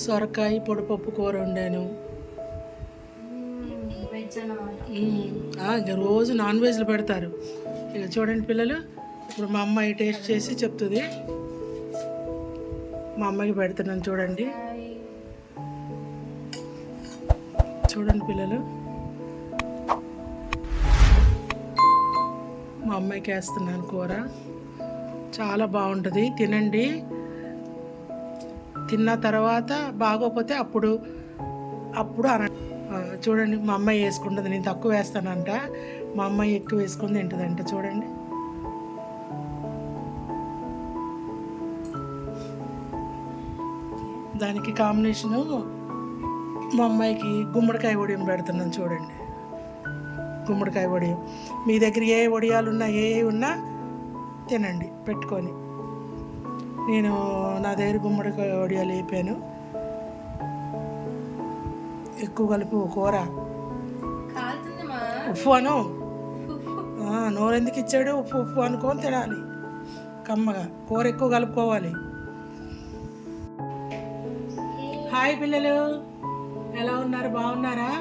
సొరకాయ పొడిపప్పు కూర వండాను. ఇక రోజు నాన్ వెజ్లు పెడతారు. ఇక చూడండి పిల్లలు, ఇప్పుడు మా అమ్మాయి టేస్ట్ చేసి చెప్తుంది. మా అమ్మాయికి పెడుతున్నాను చూడండి. చూడండి పిల్లలు, మా అమ్మాయికి వేస్తున్నాను కూర. చాలా బాగుంటుంది, తినండి. తిన్న తర్వాత బాగోపోతే అప్పుడు చూడండి మా అమ్మాయి వేసుకుంటుంది. నేను తక్కువ వేస్తానంట, మా అమ్మాయి ఎక్కువ వేసుకుని తింటుందంట. చూడండి, దానికి కాంబినేషను మా అమ్మాయికి గుమ్మడికాయ వడియం పెడుతున్నాను. చూడండి, గుమ్మడికాయ వడియం. మీ దగ్గర ఏ వడియాలు ఉన్నా ఏ ఉన్నా తినండి పెట్టుకొని. నేను నా దగ్గర గుమ్మడికాయ వడియాలు వేపాను. ఎక్కువ కలుపు కూర. ఉప్పు అను, నోరెందుకు ఇచ్చాడు? ఉప్పు ఉప్పు అనుకొని తినాలి కమ్మగా. కూర ఎక్కువ కలుపుకోవాలి. హాయ్ పిల్లలు, ఎలా ఉన్నారు? బాగున్నారా?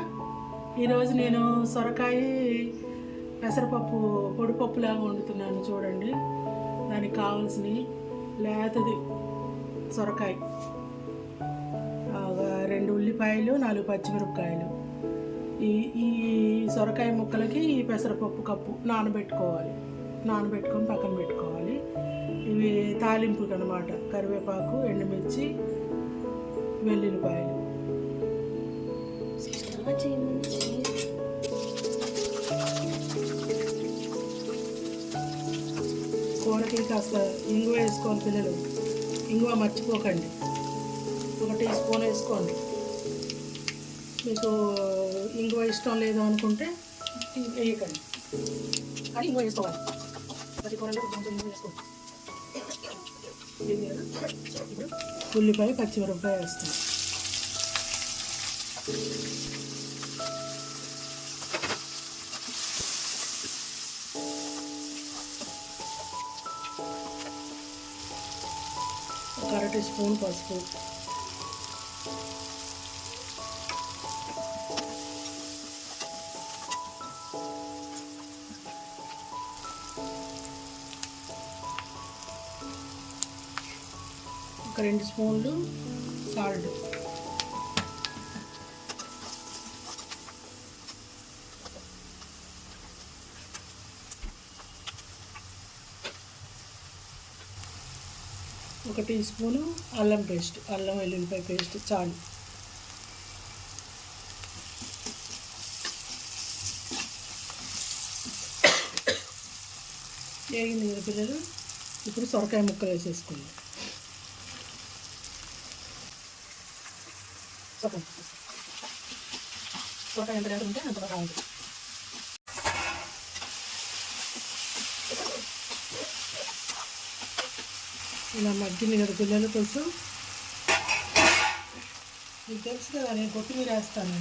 ఈరోజు నేను సొరకాయ పెసరపప్పు పొడిపప్పులాగా వండుతున్నాను. చూడండి, దానికి కావాల్సినవి లేతది సొరకాయ, 2 ఉల్లిపాయలు, 4 పచ్చిమిరపకాయలు. ఈ సొరకాయ ముక్కలకి ఈ పెసరపప్పు కప్పు నానబెట్టుకొని పక్కన పెట్టుకోవాలి. ఇవి తాలింపుకి అన్నమాట. కరివేపాకు, ఎండుమిర్చి, వెల్లుల్లిపాయలు. కూరకి కాస్త ఇంగువ వేసుకోవాలి పిల్లలు. ఇంగువ మర్చిపోకండి, 1 టీ స్పూన్ వేసుకోండి. మీకు ఇంగువ ఇష్టం లేదు అనుకుంటే వేయకండి, కానీ ఇంగువ వేసుకోవాలి. ప్రతి కూరలో కొంచెం ఇంగువ వేసుకోండి. ఇప్పుడు ఉల్లిపాయ, పచ్చిమిరపకాయ వేస్తాం. ఒక 1/2 టీ స్పూన్ పసుపు, ఒక 2 స్పూన్లు సాల్ట్, ఒక టీ స్పూను అల్లం పేస్ట్, అల్లం వెల్లుల్లిపాయ పేస్ట్ చాలు. వేగింది కదా పిల్లలు, ఇప్పుడు సొరకాయ ముక్కలు వేసేసుకుందాం. సొరకాయ ఎంత ఉంటే అంత బాగుంటుంది. ఇలా మగ్గింది కదా పిల్లలు కొంచెం. మీకు తెలుసు కదా, నేను కొత్తిమీర వేస్తాను.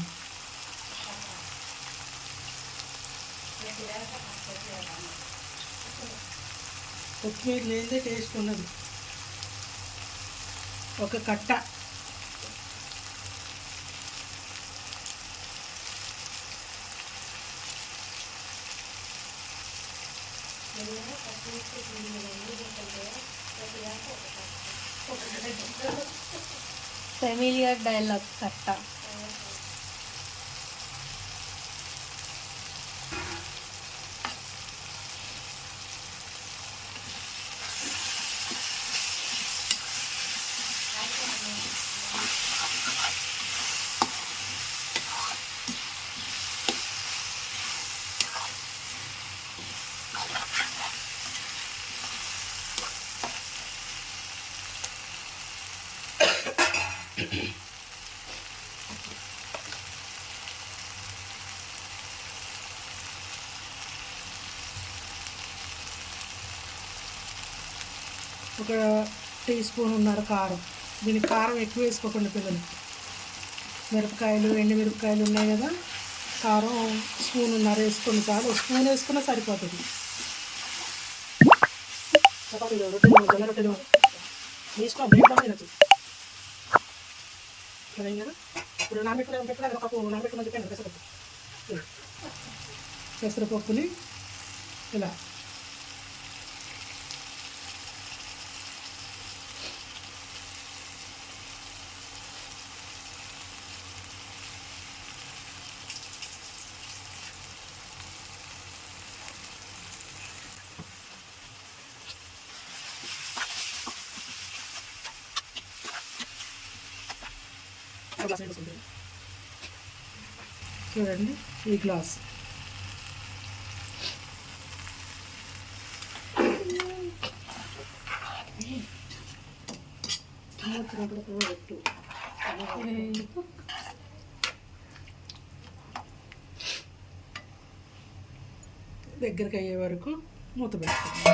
కొత్తిమీర లేదే టేస్ట్ ఉన్నది. ఒక కట్ట ఫెమిలియర్ డైలాగ్ కట్ట. ఒక టీ స్పూన్ ఉన్నర కారం. దీనికి కారం ఎక్కువ వేసుకోకుండా పిల్లలు. మిరపకాయలు, ఎండు మిరపకాయలు ఉన్నాయి కదా, కారం స్పూన్ ఉన్నర వేసుకొని చాలు. స్పూన్ వేసుకున్నా సరిపోతుంది. చపాతీలు, రొట్టెలు, జొన్న రొట్టెలు మీ ఇష్టం, దేంట్లో తినచ్చు. అదే కదా ఇప్పుడు నానబెట్టుకుని ఒక కప్పు నానబెట్టుకుని చెప్పాను పెసరపప్పు. పెసరపప్పుని ఇలా చూడండి ఈ గ్లాస్ దగ్గరికి అయ్యే వరకు మూత పెట్టుకోండి.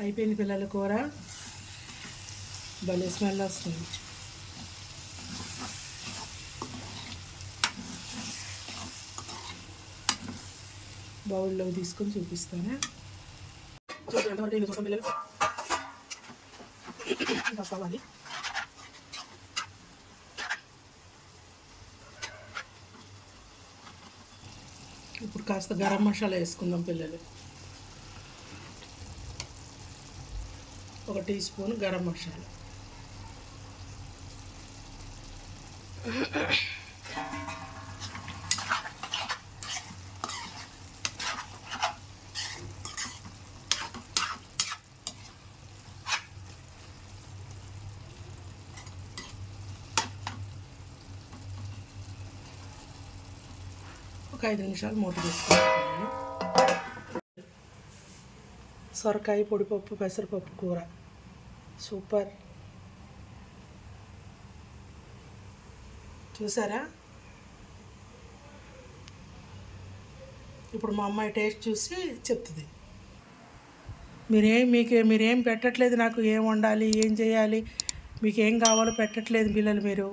అయిపోయింది పిల్లల కూర, భలే స్మెల్ వస్తుంది. బౌల్లో తీసుకొని చూపిస్తాను. చూడండి ఎంతవరకు అయింది చూడండి పిల్లలు. ఇంకా కావాలి. ఇప్పుడు కాస్త గరం మసాలా వేసుకుందాం పిల్లలు. 1 టీ స్పూన్ గరం మసాలా. ఒక 5 నిమిషాలు మూత వేసుకుంటాను. సొరకాయ పొడిపప్పు పెసరపప్పు కూర సూపర్. చూసారా? ఇప్పుడు మా అమ్మాయి టేస్ట్ చూసి చెప్తుంది. మీరేం పెట్టట్లేదు, నాకు ఏం వండాలి, ఏం చేయాలి, మీకు ఏం కావాలో పెట్టట్లేదు పిల్లలు. మీరు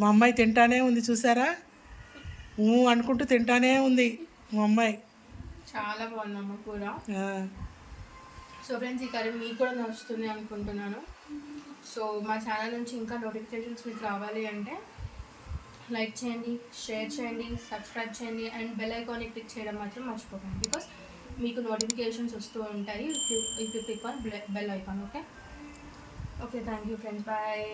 మా అమ్మాయి తింటానే ఉంది చూసారా? అనుకుంటూ తింటానే ఉంది మా అమ్మాయి. చాలా బాగుందమ్మ కూర. సో ఫ్రెండ్స్, ఈ కర్రీ మీకు కూడా నచ్చుతుంది అనుకుంటున్నాను. సో మా ఛానల్ నుంచి ఇంకా నోటిఫికేషన్స్ మీకు రావాలి అంటే లైక్ చేయండి, షేర్ చేయండి, సబ్స్క్రైబ్ చేయండి అండ్ బెల్ ఐకాన్ని క్లిక్ చేయడం మాత్రం మర్చిపోకండి. బికాస్ మీకు నోటిఫికేషన్స్ వస్తూ ఉంటాయి if you click on bell icon. Okay, thank you friends, bye.